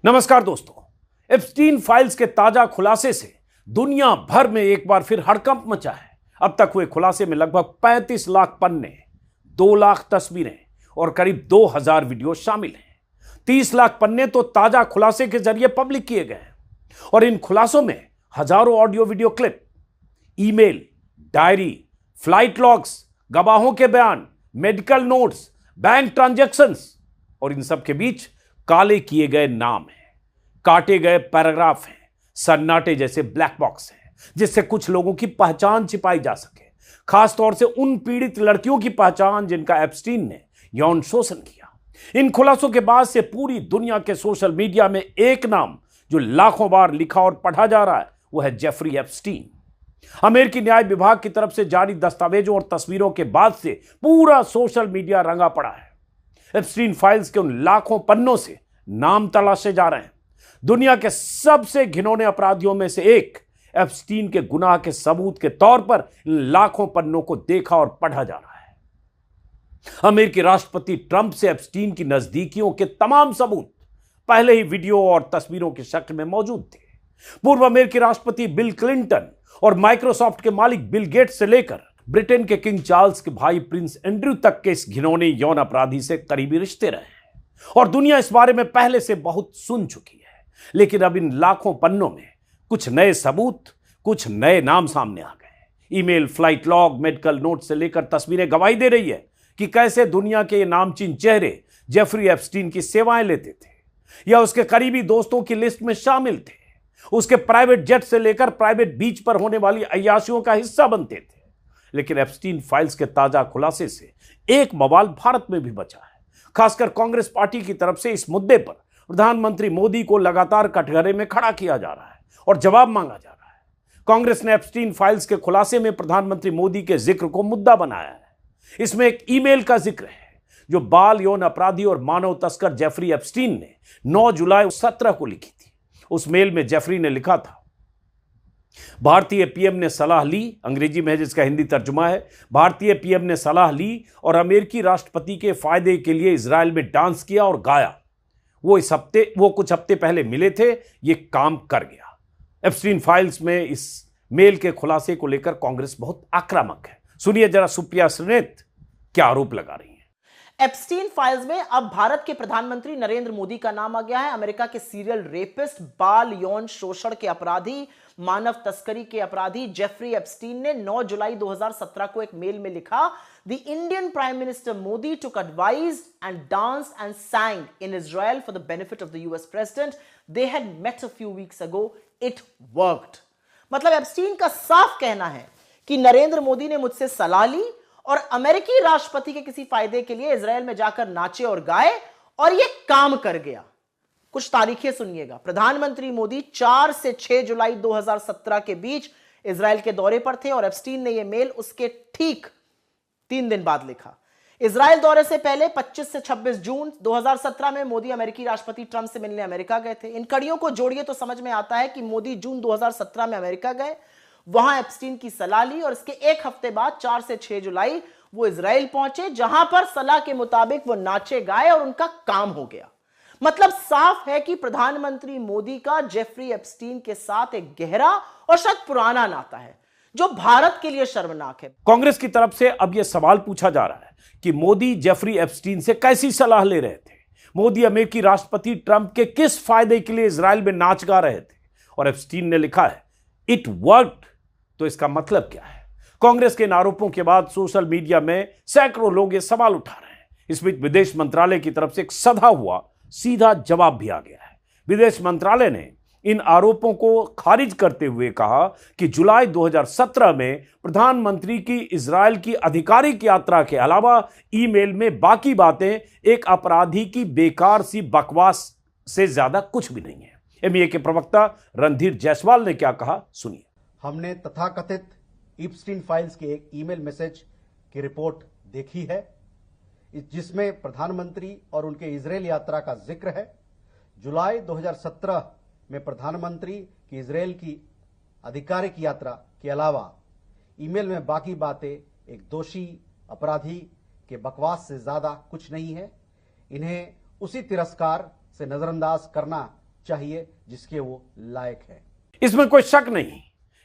नमस्कार दोस्तों। Epstein files के ताजा खुलासे से दुनिया भर में एक बार फिर हड़कंप मचा है। अब तक हुए खुलासे में लगभग 35 लाख पन्ने, 2 लाख तस्वीरें और करीब 2000 वीडियो शामिल हैं। 30 लाख पन्ने तो ताजा खुलासे के जरिए पब्लिक किए गए हैं और इन खुलासों में हजारों audio video clip, email, diary, flight logs, गवाहों के बयान, मेडिकल नोट्स, बैंक ट्रांजैक्शंस और इन सब के बीच काले किए गए नाम हैं, काटे गए पैराग्राफ हैं, सन्नाटे जैसे ब्लैक बॉक्स हैं जिससे कुछ लोगों की पहचान छिपाई जा सके, खासतौर से उन पीड़ित लड़कियों की पहचान जिनका एप्स्टीन ने यौन शोषण किया। इन खुलासों के बाद से पूरी दुनिया के सोशल मीडिया में एक नाम जो लाखों बार लिखा और पढ़ा जा रहा है वो है जेफरी एप्स्टीन। अमेरिकी न्याय विभाग की तरफ से जारी दस्तावेजों और तस्वीरों के बाद से पूरा सोशल मीडिया रंगा पड़ा है। एप्स्टीन फाइल्स के उन लाखों पन्नों से नाम तलाशे जा रहे हैं। दुनिया के सबसे घिनौने अपराधियों में से एक एप्स्टीन के गुनाह के सबूत के तौर पर इन लाखों पन्नों को देखा और पढ़ा जा रहा है। अमेरिकी राष्ट्रपति ट्रंप से एप्स्टीन की नजदीकियों के तमाम सबूत पहले ही वीडियो और तस्वीरों की शक्ल में मौजूद थे। पूर्व अमेरिकी राष्ट्रपति बिल क्लिंटन और माइक्रोसॉफ्ट के मालिक बिल गेट्स से लेकर ब्रिटेन के किंग चार्ल्स के भाई प्रिंस एंड्रयू तक के इस घिनौने यौन अपराधी से करीबी रिश्ते रहे हैं और दुनिया इस बारे में पहले से बहुत सुन चुकी है। लेकिन अब इन लाखों पन्नों में कुछ नए सबूत, कुछ नए नाम सामने आ गए। Email, flight log, medical note से लेकर तस्वीरें गवाही दे रही है कि कैसे दुनिया के ये नामचीन चेहरे जेफरी एप्स्टीन की सेवाएं लेते थे या उसके करीबी दोस्तों की लिस्ट में शामिल थे, उसके प्राइवेट जेट से लेकर प्राइवेट बीच पर होने वाली अय्याशियों का हिस्सा बनते थे। लेकिन एप्स्टीन फाइल्स के ताजा खुलासे से एक बवाल भारत में भी बचा है। खासकर कांग्रेस पार्टी की तरफ से इस मुद्दे पर प्रधानमंत्री मोदी को लगातार कटघरे में खड़ा किया जा रहा है और जवाब मांगा जा रहा है। कांग्रेस ने एप्स्टीन फाइल्स के खुलासे में प्रधानमंत्री मोदी के जिक्र को मुद्दा बनाया है। इसमें एक ईमेल का जिक्र है जो बाल यौन अपराधी और मानव तस्कर जेफरी एप्स्टीन ने 9 जुलाई 2017 को लिखी थी। उस मेल में जेफरी ने लिखा था, भारतीय पीएम ने सलाह ली, अंग्रेजी में जिसका हिंदी तर्जुमा है, भारतीय पीएम ने सलाह ली और अमेरिकी राष्ट्रपति के फायदे के लिए इजराइल में डांस किया और गाया। वो कुछ हफ्ते पहले मिले थे, ये काम कर गया। एप्स्टीन फाइल्स में इस मेल के खुलासे को लेकर कांग्रेस बहुत आक्रामक है। सुनिए जरा सुप्रिया श्रीनेत क्या आरोप लगा रही हैं। एप्स्टीन फाइल्स में अब भारत के प्रधानमंत्री नरेंद्र मोदी का नाम आ गया है। अमेरिका के सीरियल रेपिस्ट, बाल यौन शोषण के अपराधी, मानव तस्करी के अपराधी जेफरी एप्स्टीन ने 9 जुलाई 2017 को एक मेल में लिखा, the Indian prime minister Modi took advice and danced and sang in Israel for the benefit of the US president. They had met a few weeks ago. It worked. मतलब Epstein का साफ कहना है कि नरेंद्र मोदी ने मुझसे सलाह ली और अमेरिकी राष्ट्रपति के किसी फायदे के लिए इजराइल में जाकर नाचे और गाए और यह काम कर गया। कुछ तारीखें सुनिएगा। प्रधानमंत्री मोदी 4 से 6 जुलाई 2017 के बीच इजराइल के दौरे पर थे और एप्स्टीन ने यह मेल उसके ठीक 3 दिन बाद लिखा। इजराइल दौरे से पहले 25 से 26 जून 2017 में मोदी अमेरिकी राष्ट्रपति ट्रंप से मिलने अमेरिका गए थे। इन कड़ियों को जोड़िए तो समझ में आता है कि मोदी जून 2017 में अमेरिका गए, वहां एप्स्टीन की सलाह ली और इसके एक हफ्ते बाद 4 से 6 जुलाई वो इजराइल पहुंचे, जहां पर सलाह के मुताबिक वो नाचे गाए और उनका काम हो गया। मतलब साफ है कि प्रधानमंत्री मोदी का जेफरी एप्स्टीन के साथ एक गहरा और शायद पुराना नाता है जो भारत के लिए शर्मनाक है। कांग्रेस की तरफ से अब यह सवाल पूछा जा रहा है कि मोदी जेफरी एप्स्टीन से कैसी सलाह ले रहे थे, मोदी अमेरिकी राष्ट्रपति ट्रंप के किस फायदे के लिए इजराइल में नाच गा रहे थे। और एप्स्टीन ने लिखा है इट वर्कड, तो इसका मतलब क्या है। कांग्रेस के इन आरोपों के बाद सोशल मीडिया में सैकड़ों लोग ये सवाल उठा रहे हैं। इस बीच विदेश मंत्रालय की तरफ से एक सधा हुआ सीधा जवाब भी आ गया है। विदेश मंत्रालय ने इन आरोपों को खारिज करते हुए कहा कि जुलाई 2017 में प्रधानमंत्री की इजराइल की आधिकारिक यात्रा के अलावा ईमेल में बाकी बातें एक अपराधी की बेकार सी बकवास से ज्यादा कुछ भी नहीं है। एमईए के प्रवक्ता रणधीर जायसवाल ने क्या कहा, सुनिए। हमने तथाकथित एप्स्टीन फाइल्स के एक ईमेल मैसेज की रिपोर्ट देखी है जिसमें प्रधानमंत्री और उनके इजरायल यात्रा का जिक्र है। जुलाई 2017 में प्रधानमंत्री की इजरायल की आधिकारिक यात्रा के अलावा ईमेल में बाकी बातें एक दोषी अपराधी के बकवास से ज्यादा कुछ नहीं है। इन्हें उसी तिरस्कार से नजरअंदाज करना चाहिए जिसके वो लायक है। इसमें कोई शक नहीं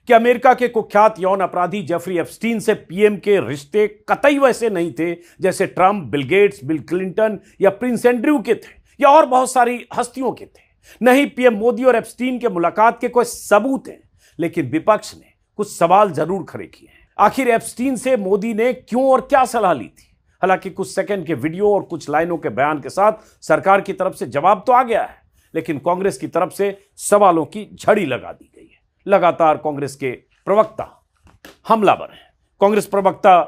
कि अमेरिका के कुख्यात यौन अपराधी जेफरी एप्स्टीन से पीएम के रिश्ते कतई वैसे नहीं थे जैसे Trump, Bill Gates, bill Clinton या प्रिंस एंड्रयू के थे या और बहुत सारी हस्तियों के थे। नहीं, पीएम मोदी और एप्स्टीन के मुलाकात के कोई सबूत हैं, लेकिन विपक्ष ने कुछ सवाल जरूर खड़े किए हैं। आखिर एप्स्टीन से मोदी ने क्यों और क्या सलाह ली थी? हालांकि कुछ सेकंड के वीडियो और कुछ लाइनों के बयान के साथ सरकार की तरफ से जवाब तो आ गया है, लेकिन कांग्रेस की तरफ से सवालों की झड़ी लगा दी गई है। लगातार कांग्रेस के प्रवक्ता हमलावर हैं। कांग्रेस प्रवक्ता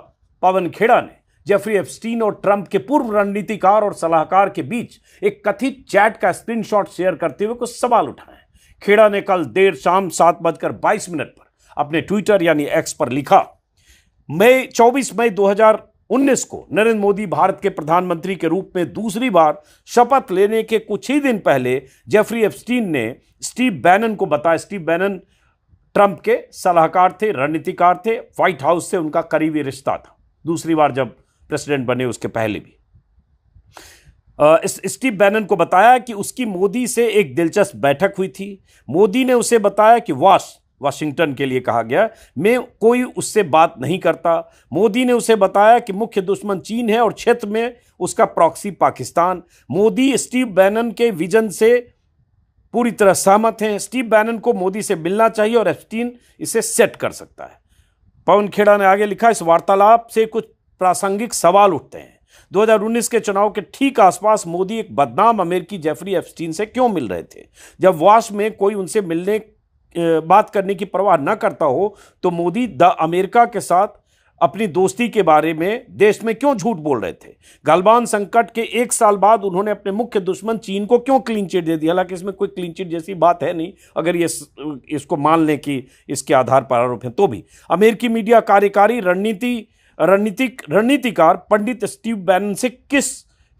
पवन खेड़ा ने जेफरी एप्स्टीन और ट्रंप के पूर्व रणनीतिकार और सलाहकार के बीच एक कथित चैट का स्क्रीनशॉट शेयर करते हुए कुछ सवाल उठाए। खेड़ा ने कल देर शाम 7:22 पर अपने ट्विटर यानी एक्स पर लिखा, 24 मई 2019 को नरेंद्र मोदी भारत के प्रधानमंत्री के रूप में दूसरी बार शपथ लेने के कुछ ही दिन पहले जेफरी एप्स्टीन ने स्टीव बैनन को बताया। स्टीव बैनन ट्रंप के सलाहकार थे, रणनीतिकार थे, व्हाइट हाउस से उनका करीबी रिश्ता था, दूसरी बार जब प्रेसिडेंट बने उसके पहले भी। स्टीव बैनन को बताया कि उसकी मोदी से एक दिलचस्प बैठक हुई थी। मोदी ने उसे बताया कि वाशिंगटन के लिए कहा गया, मैं कोई उससे बात नहीं करता। मोदी ने उसे बताया कि मुख्य दुश्मन चीन है और क्षेत्र में उसका proxy Pakistan. Modi Steve Bannon के विजन से पूरी तरह सहमत हैं। स्टीव बैनन को मोदी से मिलना चाहिए और एप्स्टीन इसे सेट कर सकता है। पवन खेड़ा ने आगे लिखा, इस वार्तालाप से कुछ प्रासंगिक सवाल उठते हैं। 2019 के चुनाव के ठीक आसपास मोदी एक बदनाम अमेरिकी जेफरी एप्स्टीन से क्यों मिल रहे थे? जब वाश में कोई उनसे मिलने बात करने की परवाह न करता हो तो मोदी द अमेरिका के साथ अपनी दोस्ती के बारे में देश में क्यों झूठ बोल रहे थे? गालवान संकट के 1 साल बाद उन्होंने अपने मुख्य दुश्मन चीन को क्यों क्लीन चिट दे दी? हालांकि इसमें कोई क्लीन चिट जैसी बात है नहीं, अगर ये इसको मान लें कि इसके आधार पर आरोप है तो भी। अमेरिकी मीडिया कार्यकारी रणनीतिकार पंडित स्टीव बैनन से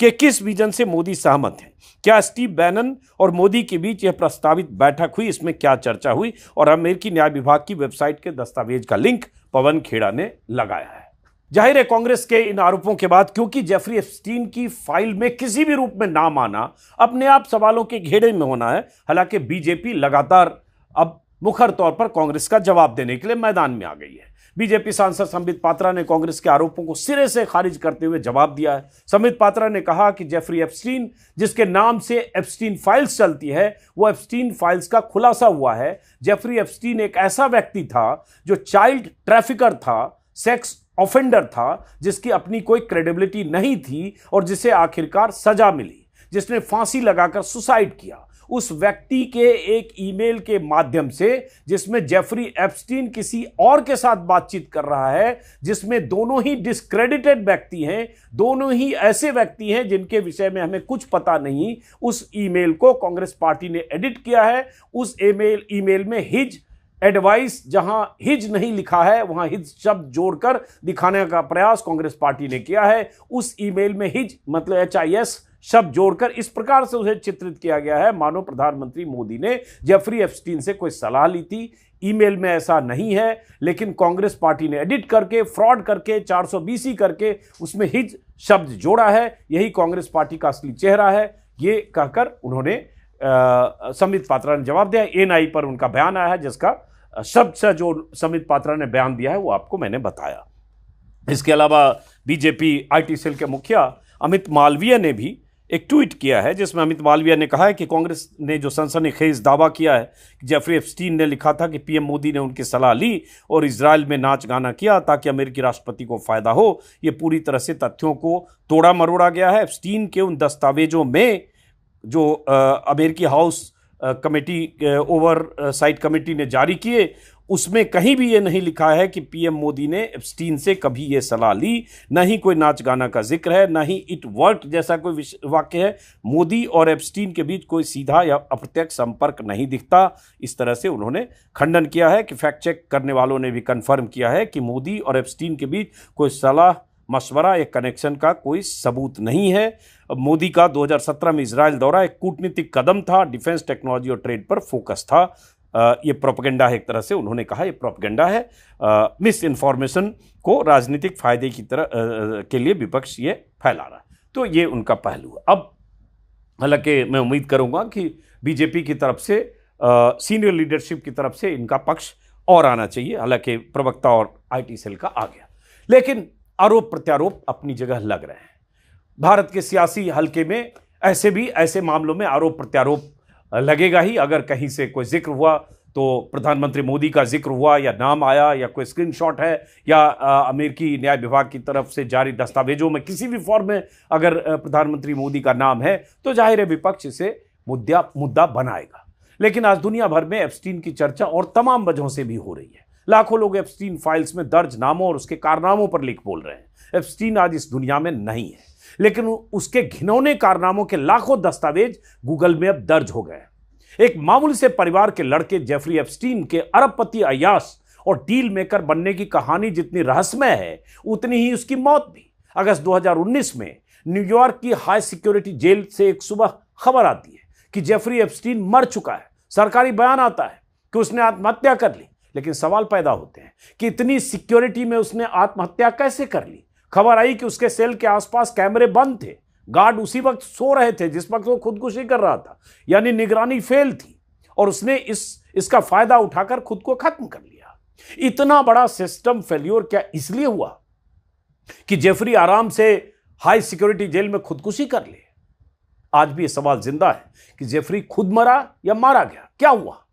किस विजन से मोदी सहमत हैं? क्या स्टीव बैनन और मोदी के बीच यह प्रस्तावित बैठक हुई? इसमें क्या चर्चा हुई? और अमेरिकी न्याय विभाग की वेबसाइट के दस्तावेज का लिंक पवन खेड़ा ने लगाया है। जाहिर है कांग्रेस के इन आरोपों के बाद, क्योंकि जेफरी एप्स्टीन की फाइल में किसी भी रूप में नाम आना अपने आप सवालों के घेरे में होना है। हालांकि बीजेपी लगातार अब मुखर तौर पर कांग्रेस का जवाब देने के लिए मैदान में आ गई है। बीजेपी सांसद संबित पात्रा ने कांग्रेस के आरोपों को सिरे से खारिज करते हुए जवाब दिया है। संबित पात्रा ने कहा कि जेफरी एप्स्टीन, जिसके नाम से एप्स्टीन फाइल्स चलती है, वो एप्स्टीन फाइल्स का खुलासा हुआ है। जेफरी एप्स्टीन एक ऐसा व्यक्ति था जो चाइल्ड ट्रैफिकर था, सेक्स ऑफेंडर था, जिसकी अपनी कोई क्रेडिबिलिटी नहीं थी और जिसे आखिरकार सजा मिली, जिसने फांसी लगाकर सुसाइड किया। उस व्यक्ति के एक ईमेल के माध्यम से, जिसमें जेफरी एप्स्टीन किसी और के साथ बातचीत कर रहा है, जिसमें दोनों ही डिस्क्रेडिटेड व्यक्ति हैं, दोनों ही ऐसे व्यक्ति हैं जिनके विषय में हमें कुछ पता नहीं, उस ईमेल को कांग्रेस पार्टी ने एडिट किया है। उस ईमेल में हिज एडवाइस, जहां हिज नहीं लिखा है वहां हिज शब्द जोड़कर दिखाने का प्रयास कांग्रेस पार्टी ने किया है। उस ईमेल में हिज मतलब HIS शब्द जोड़कर इस प्रकार से उसे चित्रित किया गया है मानो प्रधानमंत्री मोदी ने जेफरी एप्स्टीन से कोई सलाह ली थी। ईमेल में ऐसा नहीं है, लेकिन कांग्रेस पार्टी ने एडिट करके, फ्रॉड करके, 420 करके उसमें हिज शब्द जोड़ा है। यही कांग्रेस पार्टी का असली चेहरा है, ये कहकर उन्होंने संबित पात्रा ने जवाब दिया। NI पर उनका बयान आया है, जिसका शब्द से जो संबित पात्रा ने बयान दिया है वो आपको मैंने बताया। इसके अलावा बीजेपी IT सेल के मुखिया अमित मालवीय ने भी एक ट्वीट किया है, जिसमें अमित मालवीय ने कहा है कि कांग्रेस ने जो सनसनीखेज दावा किया है कि जेफरी एप्स्टीन ने लिखा था कि पीएम मोदी ने उनकी सलाह ली और इजराइल में नाच गाना किया ताकि अमेरिकी राष्ट्रपति को फायदा हो, ये पूरी तरह से तथ्यों को तोड़ा मरोड़ा गया है। एप्स्टीन के उन दस्तावेजों में जो अमेरिकी हाउस कमेटी ओवरसाइट कमेटी ने जारी किए, उसमें कहीं भी ये नहीं लिखा है कि पीएम मोदी ने एप्स्टीन से कभी ये सलाह ली। न ही कोई नाच गाना का जिक्र है, न ही इट वर्क जैसा कोई वाक्य है। मोदी और एप्स्टीन के बीच कोई सीधा या अप्रत्यक्ष संपर्क नहीं दिखता। इस तरह से उन्होंने खंडन किया है कि फैक्ट चेक करने वालों ने भी कंफर्म किया है कि मोदी और एप्स्टीन के बीच कोई सलाह मशवरा या कनेक्शन का कोई सबूत नहीं है। मोदी का 2017 में इजराइल दौरा एक कूटनीतिक कदम था, डिफेंस, टेक्नोलॉजी और ट्रेड पर फोकस था। ये प्रोपेगेंडा है, एक तरह से उन्होंने कहा ये प्रोपेगेंडा है। मिस इन्फॉर्मेशन को राजनीतिक फायदे की तरह के लिए विपक्ष ये फैला रहा है। तो ये उनका पहलू है। अब हालांकि मैं उम्मीद करूंगा कि बीजेपी की तरफ से, सीनियर लीडरशिप की तरफ से इनका पक्ष और आना चाहिए। हालांकि प्रवक्ता और आईटी सेल का आ गया, लेकिन आरोप प्रत्यारोप अपनी जगह लग रहे हैं। भारत के सियासी हल्के में ऐसे मामलों में आरोप प्रत्यारोप लगेगा ही। अगर कहीं से कोई जिक्र हुआ तो प्रधानमंत्री मोदी का जिक्र हुआ, या नाम आया, या कोई स्क्रीनशॉट है, या अमेरिकी न्याय विभाग की तरफ से जारी दस्तावेजों में किसी भी फॉर्म में अगर प्रधानमंत्री मोदी का नाम है, तो जाहिर है विपक्ष इसे मुद्दा बनाएगा। लेकिन आज दुनिया भर में एप्स्टीन की चर्चा और तमाम वजहों से भी हो रही है। लाखों लोग एप्स्टीन फाइल्स में दर्ज नामों और उसके कारनामों पर लिख बोल रहे हैं। एप्स्टीन आज इस दुनिया में नहीं है, लेकिन उसके घिनौने कारनामों के लाखों दस्तावेज गूगल में अब दर्ज हो गए। एक मामूली से परिवार के लड़के जेफरी एप्स्टीन के अरबपति अय्याश और डील मेकर बनने की कहानी जितनी रहस्यमय है, उतनी ही उसकी मौत भी। अगस्त 2019 में न्यूयॉर्क की हाई सिक्योरिटी जेल से एक सुबह खबर आती है कि जेफरी एप्स्टीन मर चुका है। सरकारी बयान आता है कि उसने आत्महत्या कर ली, लेकिन सवाल पैदा होते हैं कि इतनी सिक्योरिटी में उसने आत्महत्या कैसे कर ली। खबर आई कि उसके सेल के आसपास कैमरे बंद थे, गार्ड उसी वक्त सो रहे थे जिस वक्त वो खुदकुशी कर रहा था, यानी निगरानी फेल थी, और उसने इसका फायदा उठाकर खुद को खत्म कर लिया। इतना बड़ा सिस्टम फेल्योर क्या इसलिए हुआ कि जेफरी आराम से हाई सिक्योरिटी जेल में खुदकुशी कर ले? आज भी यह सवाल जिंदा है कि जेफरी खुद मरा या मारा गया, क्या हुआ?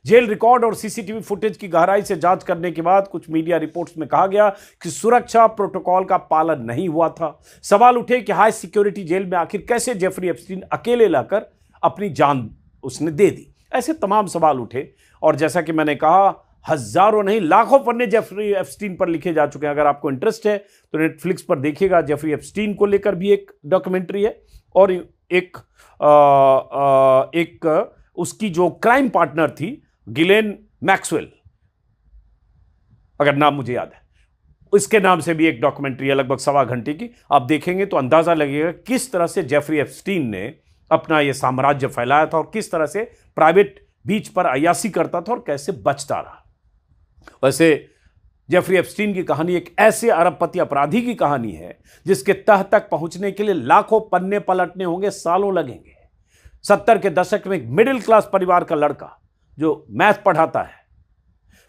जेल रिकॉर्ड और सीसीटीवी फुटेज की गहराई से जांच करने के बाद कुछ मीडिया रिपोर्ट्स में कहा गया कि सुरक्षा प्रोटोकॉल का पालन नहीं हुआ था। सवाल उठे कि हाई सिक्योरिटी जेल में आखिर कैसे जेफरी एप्स्टीन अकेले लाकर अपनी जान उसने दे दी। ऐसे तमाम सवाल उठे, और जैसा कि मैंने कहा, हजारों नहीं लाखों पन्ने जेफरी एप्स्टीन पर लिखे जा चुके हैं। अगर आपको इंटरेस्ट है तो नेटफ्लिक्स पर देखिएगा। जेफरी एप्स्टीन को लेकर भी एक डॉक्यूमेंट्री है, और एक उसकी जो क्राइम पार्टनर थी गिलेन मैक्सवेल, अगर नाम मुझे याद है, इसके नाम से भी एक डॉक्यूमेंट्री है लगभग 1.25 घंटे की। आप देखेंगे तो अंदाजा लगेगा किस तरह से जेफरी एप्स्टीन ने अपना यह साम्राज्य फैलाया था, और किस तरह से प्राइवेट बीच पर अय्याशी करता था और कैसे बचता रहा। वैसे जेफरी एप्स्टीन की कहानी एक ऐसे अरबपति अपराधी की कहानी है जिसके तह तक पहुंचने के लिए लाखों पन्ने पलटने होंगे, सालों लगेंगे। 70 के दशक में एक मिडिल क्लास परिवार का लड़का जो मैथ पढ़ाता है,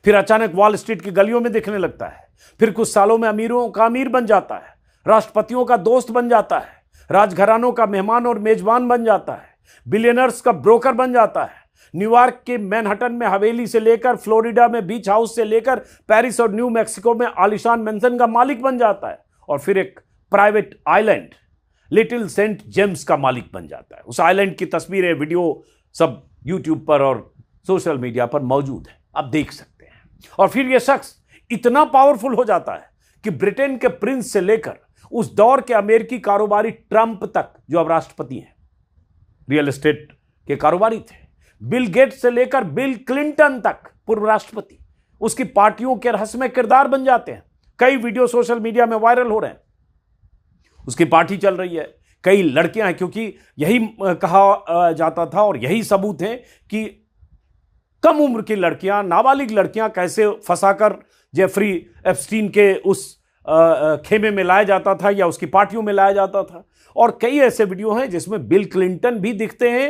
फिर अचानक वॉल स्ट्रीट की गलियों में दिखने लगता है, फिर कुछ सालों में अमीरों का अमीर बन जाता है, राष्ट्रपतियों का दोस्त बन जाता है, राजघरानों का मेहमान और मेजबान बन जाता है, बिलियनर्स का ब्रोकर बन जाता है। न्यूयॉर्क के मैनहट्टन में हवेली से लेकर फ्लोरिडा में बीच हाउस से लेकर पेरिस और न्यू मैक्सिको में आलिशान मेंशन का मालिक बन जाता है, और फिर एक private island Little Saint James का मालिक बन जाता है। उस आइलैंड की तस्वीरें, वीडियो सब यूट्यूब पर और सोशल मीडिया पर मौजूद है, आप देख सकते हैं। और फिर यह शख्स इतना पावरफुल हो जाता है कि ब्रिटेन के प्रिंस से लेकर उस दौर के अमेरिकी कारोबारी ट्रंप तक, जो अब राष्ट्रपति हैं, रियल एस्टेट के कारोबारी थे, बिल गेट्स से लेकर बिल क्लिंटन तक, पूर्व राष्ट्रपति, उसकी पार्टियों के रहस्यमय किरदार बन जाते हैं। कई वीडियो सोशल मीडिया में वायरल हो रहे हैं, उसकी पार्टी चल रही है, कई लड़कियां हैं, क्योंकि यही कहा जाता था और यही सबूत है कि कम उम्र की लड़कियां, नाबालिग लड़कियां कैसे फंसाकर जेफरी एप्स्टीन के उस खेमे में लाया जाता था या उसकी पार्टियों में लाया जाता था। और कई ऐसे वीडियो हैं जिसमें बिल क्लिंटन भी दिखते हैं,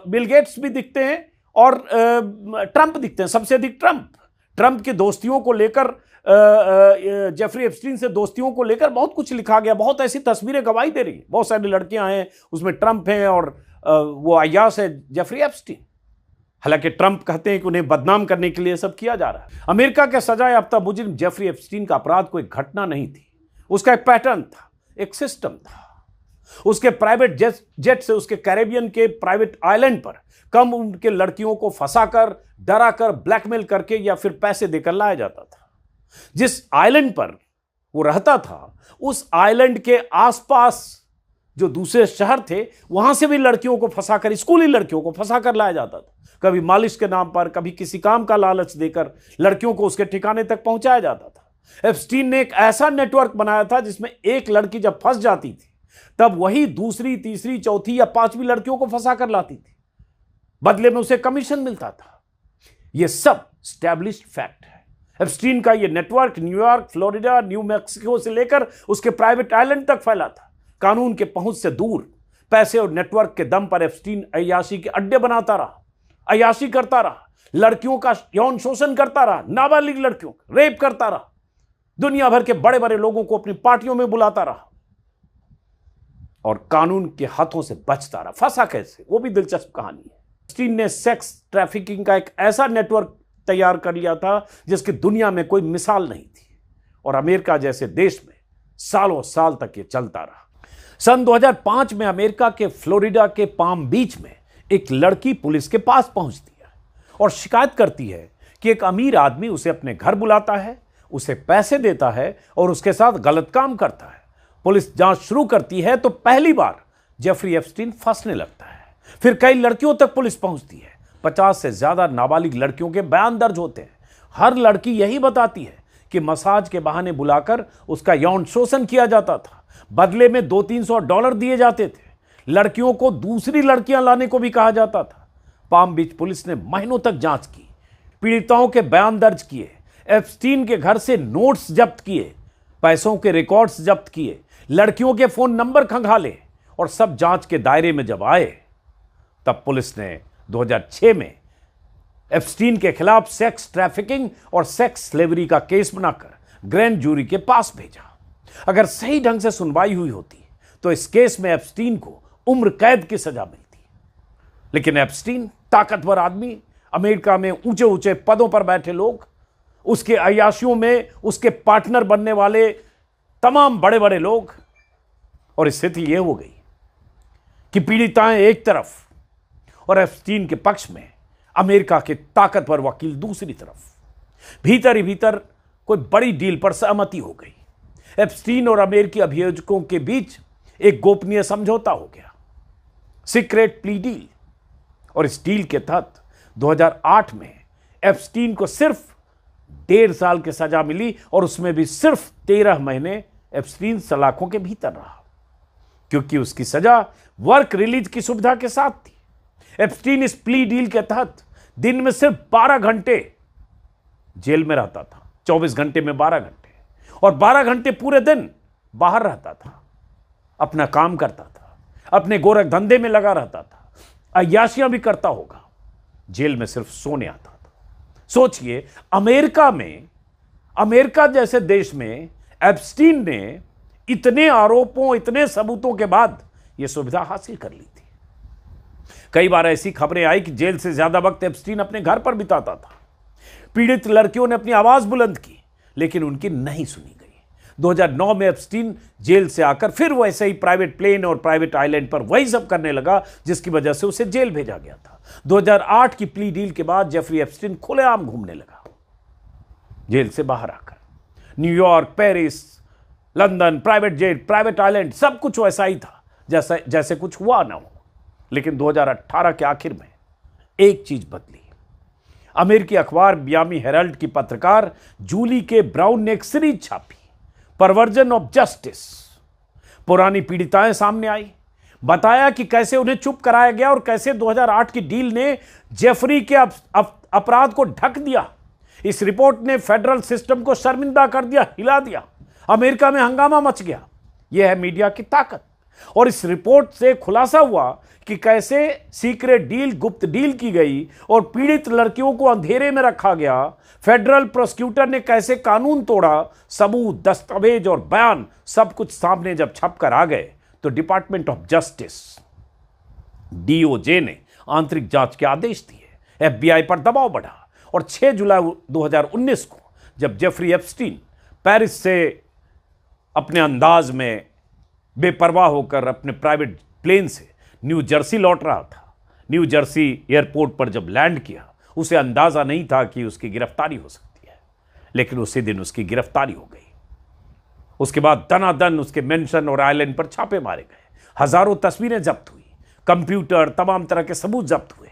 बिल गेट्स भी दिखते हैं, और ट्रंप दिखते हैं। सबसे अधिक ट्रंप की दोस्तियों को लेकर, जेफरी एप्स्टीन से दोस्तियों को लेकर बहुत कुछ लिखा गया, बहुत ऐसी तस्वीरें गवाही दे रही हैं। बहुत सारी लड़कियां हैं, उसमें ट्रंप हैं और वो अय्याश है जेफरी एप्स्टीन। हालांकि ट्रंप कहते हैं कि उन्हें बदनाम करने के लिए सब किया जा रहा है। अमेरिका के सजायाफ्ता मुजरिम जेफरी एप्स्टीन का अपराध कोई घटना नहीं थी, उसका एक पैटर्न था, एक सिस्टम था। उसके प्राइवेट जेट से उसके कैरेबियन के प्राइवेट आइलैंड पर कम उम्र के लड़कियों को फंसाकर, डराकर, ब्लैकमेल करके या फिर पैसे देकर लाया जाता था। जिस आइलैंड पर वो रहता था, उस आइलैंड के आसपास जो दूसरे शहर थे, वहां से भी लड़कियों को फंसाकर, स्कूली लड़कियों को फंसाकर लाया जाता था। कभी मालिश के नाम पर, कभी किसी काम का लालच देकर लड़कियों को उसके ठिकाने तक पहुंचाया जाता था। एप्स्टीन ने एक ऐसा नेटवर्क बनाया था जिसमें एक लड़की जब फंस जाती थी, तब वही दूसरी, तीसरी, चौथी या पांचवी लड़कियों को फंसाकर लाती थी। बदले में उसे कमीशन मिलता था। यह सब स्टैब्लिश्ड फैक्ट है। एप्स्टीन का यह network New York, Florida, new Mexico से लेकर उसके प्राइवेट आइलैंड तक फैला था, कानून के पहुंच से दूर। पैसे और नेटवर्क के दम पर एप्स्टीन अय्याशी के अड्डे बनाता रहा, अय्याशी करता रहा, लड़कियों का यौन शोषण करता रहा, नाबालिग लड़कियों का रेप करता रहा, दुनिया भर के बड़े बड़े लोगों को अपनी पार्टियों में बुलाता रहा और कानून के हाथों से बचता रहा। फंसा कैसे, वो भी दिलचस्प कहानी है। एप्स्टीन ने सेक्स ट्रैफिकिंग का एक ऐसा नेटवर्क तैयार कर लिया था जिसकी दुनिया में कोई मिसाल नहीं थी और अमेरिका जैसे देश में सालों साल तक ये चलता रहा। सन 2005 में अमेरिका के फ्लोरिडा के पाम बीच में एक लड़की पुलिस के पास पहुंचती है और शिकायत करती है कि एक अमीर आदमी उसे अपने घर बुलाता है, उसे पैसे देता है और उसके साथ गलत काम करता है। पुलिस जांच शुरू करती है तो पहली बार जेफरी एप्स्टीन फंसने लगता है। फिर कई लड़कियों तक पुलिस पहुंचती है। 50 से ज्यादा नाबालिग लड़कियों के बयान दर्ज होते हैं। हर लड़की यही बताती है कि मसाज के बहाने बुलाकर उसका यौन शोषण किया जाता था, बदले में $200-300 दिए जाते थे। लड़कियों को दूसरी लड़कियां लाने को भी कहा जाता था। पाम बीच पुलिस ने महीनों तक जांच की, पीड़िताओं के बयान दर्ज किए, एप्स्टीन के घर से नोट्स जब्त किए, पैसों के रिकॉर्ड्स जब्त किए, लड़कियों के फोन नंबर खंगाले और सब जांच के दायरे में जब आए तब पुलिस ने 2006 में एप्स्टीन के खिलाफ सेक्स ट्रैफिकिंग और सेक्स स्लेवरी का केस बनाकर ग्रैंड जूरी के पास भेजा। अगर सही ढंग से सुनवाई हुई होती तो इस केस में एप्स्टीन को उम्र कैद की सजा मिलती। लेकिन एप्स्टीन ताकतवर आदमी, अमेरिका में ऊंचे ऊंचे पदों पर बैठे लोग, उसके अय्याशियों में उसके पार्टनर बनने वाले तमाम बड़े बड़े लोग, और स्थिति यह हो गई कि पीड़िताएं एक तरफ और एप्स्टीन के पक्ष में अमेरिका के ताकतवर वकील दूसरी तरफ। भीतर ही भीतर कोई बड़ी डील पर सहमति हो गई। एप्स्टीन और अमेरिकी अभियोजकों के बीच एक गोपनीय समझौता हो गया, सीक्रेट प्ली डील। और इस डील के तहत 2008 में एप्स्टीन को सिर्फ 1.5 साल की सजा मिली और उसमें भी सिर्फ 13 महीने एप्स्टीन सलाखों के भीतर रहा, क्योंकि उसकी सजा वर्क रिलीज की सुविधा के साथ थी। एप्स्टीन इस प्ली डील के तहत दिन में सिर्फ 12 घंटे जेल में रहता था, 24 घंटे में 12 घंटे, और 12 घंटे पूरे दिन बाहर रहता था, अपना काम करता था, अपने गोरख धंधे में लगा रहता था, अय्याशियां भी करता होगा, जेल में सिर्फ सोने आता था। सोचिए, अमेरिका जैसे देश में एप्स्टीन ने इतने आरोपों, इतने सबूतों के बाद यह सुविधा हासिल कर ली थी। कई बार ऐसी खबरें आई कि जेल से ज्यादा वक्त एप्स्टीन अपने घर पर बिताता था। पीड़ित लड़कियों ने अपनी आवाज बुलंद की, लेकिन उनकी नहीं सुनी गई। 2009 में एप्स्टीन जेल से आकर फिर वैसे ही प्राइवेट प्लेन और प्राइवेट आइलैंड पर वही सब करने लगा जिसकी वजह से उसे जेल भेजा गया था। 2008 की प्ली डील के बाद जेफरी एप्स्टीन खुलेआम घूमने लगा, जेल से बाहर आकर। New York, Paris, London, private jet, private island, सब कुछ वैसा ही था जैसे कुछ हुआ ना हो। लेकिन 2018 के आखिर में एक चीज बदली। अमेरिकी अखबार मियामी हेराल्ड की पत्रकार जूली के ब्राउन ने एक सीरीज छापी, परवर्जन ऑफ जस्टिस। पुरानी पीड़िताएं सामने आई, बताया कि कैसे उन्हें चुप कराया गया और कैसे 2008 की डील ने जेफरी के अपराध को ढक दिया। इस रिपोर्ट ने फेडरल सिस्टम को शर्मिंदा कर दिया, हिला दिया। अमेरिका में हंगामा मच गया। यह है मीडिया की ताकत। और इस रिपोर्ट से खुलासा हुआ कि कैसे सीक्रेट डील, गुप्त डील की गई और पीड़ित लड़कियों को अंधेरे में रखा गया। फेडरल प्रोसिक्यूटर ने कैसे कानून तोड़ा। सबूत, दस्तावेज और बयान सब कुछ सामने जब छपकर आ गए तो डिपार्टमेंट ऑफ जस्टिस, डीओजे ने आंतरिक जांच के आदेश दिए। एफबीआई पर दबाव बढ़ा और 6 जुलाई 2019 को जब जेफरी एप्स्टीन पेरिस से अपने अंदाज में बेपरवाह होकर अपने प्राइवेट प्लेन से न्यू जर्सी लौट रहा था, न्यू जर्सी एयरपोर्ट पर जब लैंड किया, उसे अंदाजा नहीं था कि उसकी गिरफ्तारी हो सकती है। लेकिन उसी दिन उसकी गिरफ्तारी हो गई। उसके बाद दनादन उसके मेंशन और आइलैंड पर छापे मारे गए, हजारों तस्वीरें जब्त हुई, कंप्यूटर, तमाम तरह के सबूत जब्त हुए।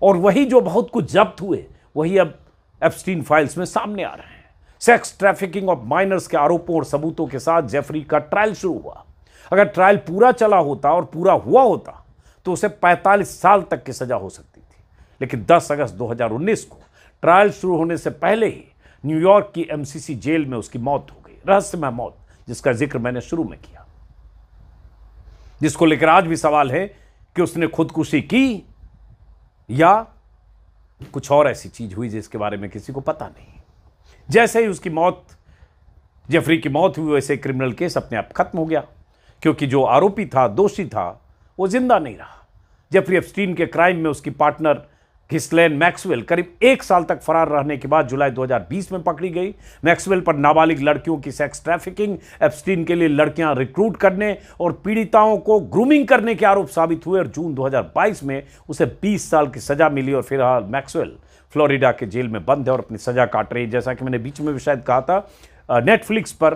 और वही जो बहुत कुछ जब्त हुए वही अब एप्स्टीन फाइल्स में सामने आ रहे हैं। सेक्स ट्रैफिकिंग ऑफ माइनर्स के आरोपों और सबूतों के साथ जेफरी का ट्रायल शुरू हुआ। अगर ट्रायल पूरा चला होता और पूरा हुआ होता तो उसे 45 साल तक की सजा हो सकती थी। लेकिन 10 अगस्त 2019 को ट्रायल शुरू होने से पहले ही न्यूयॉर्क की एमसीसी जेल में उसकी मौत हो गई, रहस्यमय मौत जिसका जिक्र मैंने शुरू में किया। जिसको लेकर आज भी सवाल है कि उसने खुदकुशी की या कुछ और ऐसी चीज हुई जिसके बारे में किसी को पता नहीं। जैसे ही उसकी मौत, जेफरी की मौत हुई, वैसे क्रिमिनल केस अपने आप खत्म हो गया, क्योंकि जो आरोपी था, दोषी था, वो जिंदा नहीं रहा। जेफरी एप्स्टीन के क्राइम में उसकी पार्टनर घिस्लैन मैक्सवेल करीब 1 साल तक फरार रहने के बाद जुलाई 2020 में पकड़ी गई। मैक्सवेल पर नाबालिग लड़कियों की सेक्स ट्रैफिकिंग, एप्स्टीन के लिए लड़कियां रिक्रूट करने और पीड़िताओं को ग्रूमिंग करने के आरोप साबित हुए और जून 2022 में उसे 20 साल की सजा मिली और फिलहाल मैक्सवेल फ्लोरिडा के जेल में बंद है और अपनी सजा काट रही है। जैसा कि मैंने बीच में भी शायद कहा था, नेटफ्लिक्स पर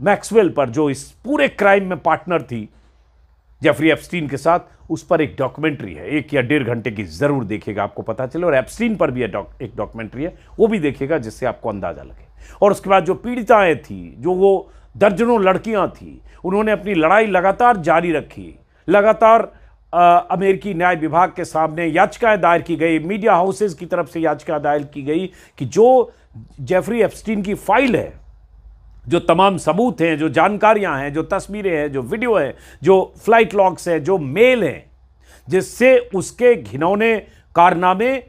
मैक्सवेल पर, जो इस पूरे क्राइम में पार्टनर थी जेफरी एप्स्टीन के साथ, उस पर एक डॉक्यूमेंट्री है, 1 या 1.5 घंटे की, जरूर देखिएगा, आपको पता चले। और एप्स्टीन पर भी एक डॉक्यूमेंट्री है, वो भी देखिएगा, जिससे आपको अंदाजा लगे। और उसके बाद जो पीड़िताएं थी, जो वो दर्जनों लड़कियां थी, उन्होंने अपनी लड़ाई लगातार जारी रखी। लगातार अमेरिकी न्याय विभाग के सामने याचिकाएं दायर की गई, मीडिया हाउसेज की तरफ से याचिका दायर की गई कि जो जेफरी एप्स्टीन की फाइल है, जो तमाम सबूत हैं, जो जानकारियां हैं, जो तस्वीरें हैं, जो वीडियो है, जो फ्लाइट लॉग्स हैं, जो मेल हैं, जिससे उसके घिनौने कारनामे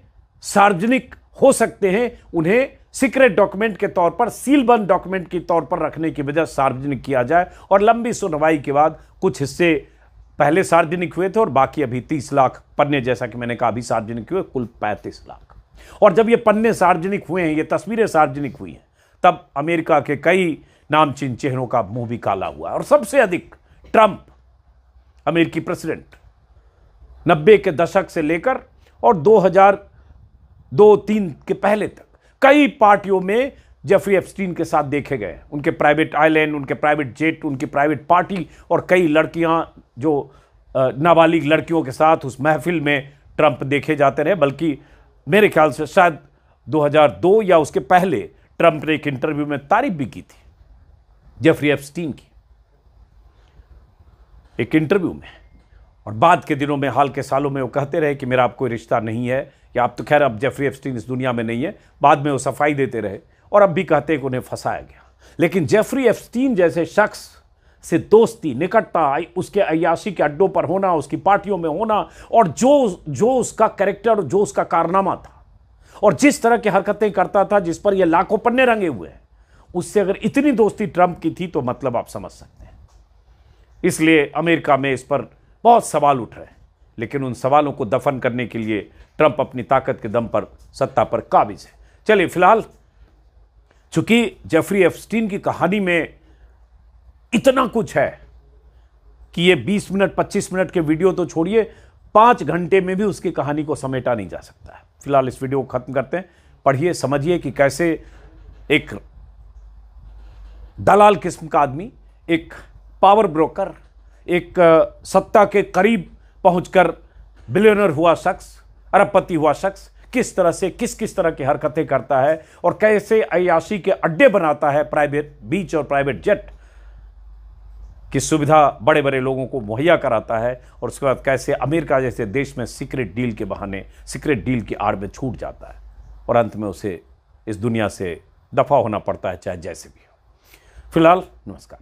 सार्वजनिक हो सकते हैं, उन्हें सीक्रेट डॉक्यूमेंट के तौर पर, सीलबंद डॉक्यूमेंट के तौर पर रखने की वजह सार्वजनिक किया जाए। और लंबी सुनवाई के बाद कुछ हिस्से पहले सार्वजनिक हुए थे और बाकी अभी 30 लाख पन्ने, जैसा कि मैंने कहा, अभी सार्वजनिक हुए कुल 35 लाख। और जब ये पन्ने सार्वजनिक हुए हैं, ये तस्वीरें सार्वजनिक हुई हैं, तब अमेरिका के कई नामचीन चेहरों का मुंह भी काला हुआ। और सबसे अधिक ट्रंप, अमेरिकी प्रेसिडेंट, 90 के दशक से लेकर और 2002-3 के पहले तक कई पार्टियों में जेफरी एप्स्टीन के साथ देखे गए। उनके प्राइवेट आइलैंड, उनके प्राइवेट जेट, उनकी प्राइवेट पार्टी, और कई लड़कियां जो नाबालिग लड़कियों के साथ उस महफिल में ट्रंप देखे जाते रहे। बल्कि मेरे ख्याल से शायद 2002 या उसके पहले ट्रंप ने एक इंटरव्यू में तारीफ भी की थी जेफरी एप्स्टीन की, एक इंटरव्यू में। और बाद के दिनों में, हाल के सालों में, वो कहते रहे कि मेरा अब कोई रिश्ता नहीं है, या अब तो खैर अब जेफरी एप्स्टीन इस दुनिया में नहीं है। बाद में वो सफाई देते रहे और अब भी कहते हैं कि उन्हें फंसाया गया। लेकिन जेफरी एप्स्टीन जैसे शख्स से दोस्ती, निकटता, उसके अय्याशी के अड्डों पर होना, उसकी पार्टियों में होना, और जो उसका कैरेक्टर, जो उसका कारनामा था और जिस तरह की हरकतें करता था, जिस पर ये लाखों पन्ने रंगे हुए हैं, उससे अगर इतनी दोस्ती ट्रंप की थी तो मतलब आप समझ सकते हैं। इसलिए अमेरिका में इस पर बहुत सवाल उठ रहे हैं, लेकिन उन सवालों को दफन करने के लिए ट्रंप अपनी ताकत के दम पर सत्ता पर काबिज है। चलिए, फिलहाल चूंकि जेफरी एप्स्टीन की कहानी में इतना कुछ है कि ये 20 मिनट 25 मिनट के वीडियो तो छोड़िए, 5 घंटे में भी उसकी कहानी को समेटा नहीं जा सकता है। फिलहाल इस वीडियो को खत्म करते हैं। पढ़िए, समझिए कि कैसे एक दलाल किस्म का आदमी, एक पावर ब्रोकर, एक सत्ता के करीब पहुंचकर बिलियनर हुआ शख्स, अरबपति हुआ शख्स, किस तरह से किस तरह की हरकतें करता है और कैसे अय्याशी के अड्डे बनाता है, प्राइवेट बीच और प्राइवेट जेट की सुविधा बड़े बड़े लोगों को मुहैया कराता है, और उसके बाद कैसे अमेरिका जैसे देश में सीक्रेट डील के बहाने, सीक्रेट डील की आड़ में छूट जाता है और अंत में उसे इस दुनिया से दफा होना पड़ता है, चाहे जैसे भी हो। फिलहाल नमस्कार।